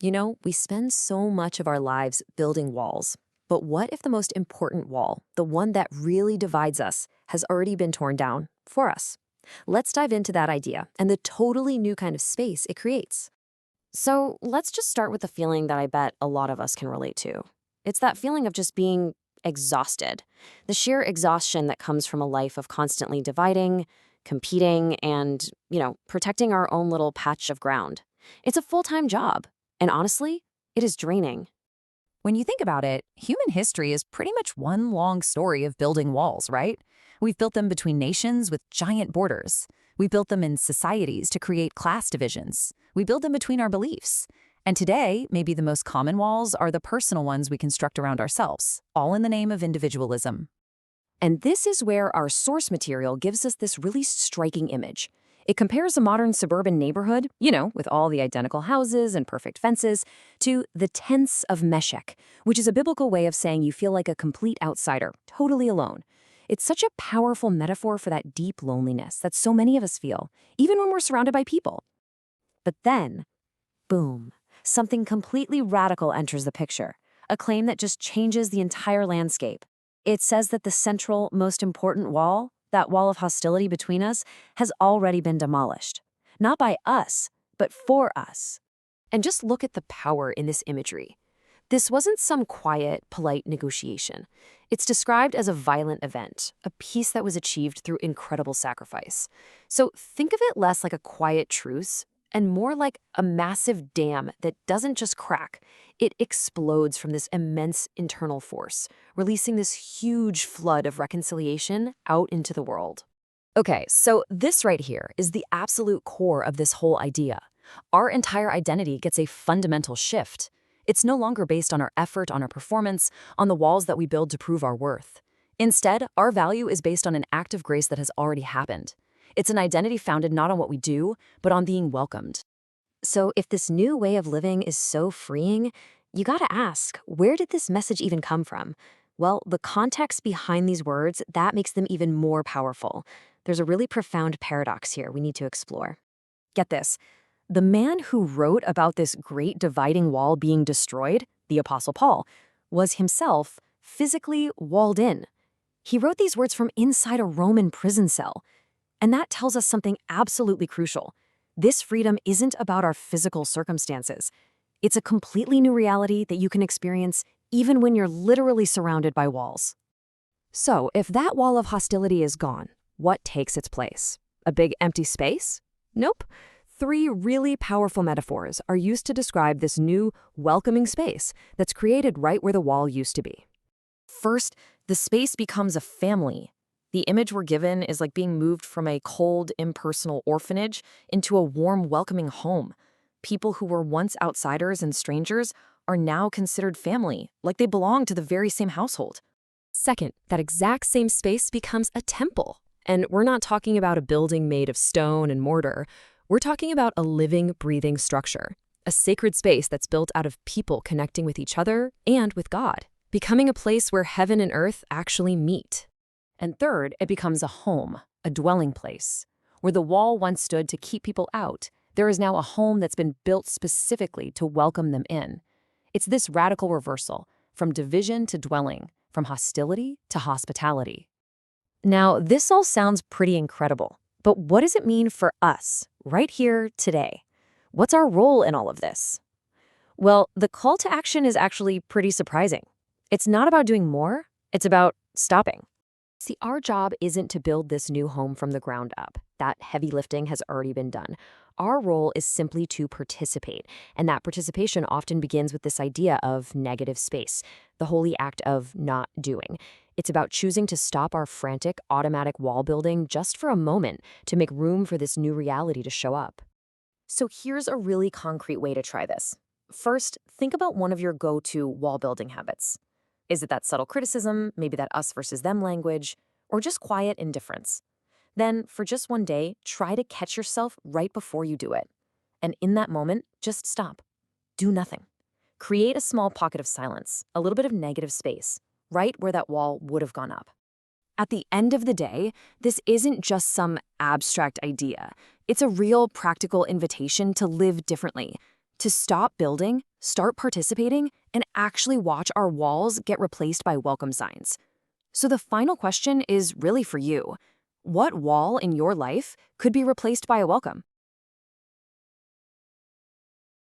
You know, we spend so much of our lives building walls. But what if the most important wall, the one that really divides us, has already been torn down for us? Let's dive into that idea and the totally new kind of space it creates. So let's just start with the feeling that I bet a lot of us can relate to. It's that feeling of just being exhausted. The sheer exhaustion that comes from a life of constantly dividing, competing, and, protecting our own little patch of ground. It's a full-time job. And honestly, it is draining. When you think about it, human history is pretty much one long story of building walls, right? We've built them between nations with giant borders. We built them in societies to create class divisions. We build them between our beliefs. And today, maybe the most common walls are the personal ones we construct around ourselves, all in the name of individualism. And this is where our source material gives us this really striking image. It compares a modern suburban neighborhood, with all the identical houses and perfect fences, to the tents of Meshech, which is a biblical way of saying you feel like a complete outsider, totally alone. It's such a powerful metaphor for that deep loneliness that so many of us feel, even when we're surrounded by people. But then, boom, something completely radical enters the picture, a claim that just changes the entire landscape. It says that the central, most important wall, that wall of hostility between us, has already been demolished. Not by us, but for us. And just look at the power in this imagery. This wasn't some quiet, polite negotiation. It's described as a violent event, a peace that was achieved through incredible sacrifice. So think of it less like a quiet truce and more like a massive dam that doesn't just crack. It explodes from this immense internal force, releasing this huge flood of reconciliation out into the world. Okay, so this right here is the absolute core of this whole idea. Our entire identity gets a fundamental shift. It's no longer based on our effort, on our performance, on the walls that we build to prove our worth. Instead, our value is based on an act of grace that has already happened. It's an identity founded not on what we do, but on being welcomed. So if this new way of living is so freeing, you gotta ask, where did this message even come from? Well, the context behind these words, that makes them even more powerful. There's a really profound paradox here we need to explore. Get this. The man who wrote about this great dividing wall being destroyed, the Apostle Paul, was himself physically walled in. He wrote these words from inside a Roman prison cell. And that tells us something absolutely crucial. This freedom isn't about our physical circumstances. It's a completely new reality that you can experience even when you're literally surrounded by walls. So, if that wall of hostility is gone, what takes its place? A big empty space? Nope. 3 really powerful metaphors are used to describe this new, welcoming space that's created right where the wall used to be. First, the space becomes a family. The image we're given is like being moved from a cold, impersonal orphanage into a warm, welcoming home. People who were once outsiders and strangers are now considered family, like they belong to the very same household. Second, that exact same space becomes a temple. And we're not talking about a building made of stone and mortar. We're talking about a living, breathing structure, a sacred space that's built out of people connecting with each other and with God, becoming a place where heaven and earth actually meet. And third, it becomes a home, a dwelling place. Where the wall once stood to keep people out, there is now a home that's been built specifically to welcome them in. It's this radical reversal, from division to dwelling, from hostility to hospitality. Now, this all sounds pretty incredible, but what does it mean for us, right here, today? What's our role in all of this? Well, the call to action is actually pretty surprising. It's not about doing more, it's about stopping. See, our job isn't to build this new home from the ground up. That heavy lifting has already been done. Our role is simply to participate, and that participation often begins with this idea of negative space, the holy act of not doing. It's about choosing to stop our frantic, automatic wall building just for a moment to make room for this new reality to show up. So here's a really concrete way to try this. First, think about one of your go-to wall building habits. Is it that subtle criticism, maybe that us versus them language, or just quiet indifference? Then, for just one day, try to catch yourself right before you do it. And in that moment, just stop. Do nothing. Create a small pocket of silence, a little bit of negative space, right where that wall would have gone up. At the end of the day, this isn't just some abstract idea. It's a real practical invitation to live differently, to stop building start participating, and actually watch our walls get replaced by welcome signs. So the final question is really for you. What wall in your life could be replaced by a welcome?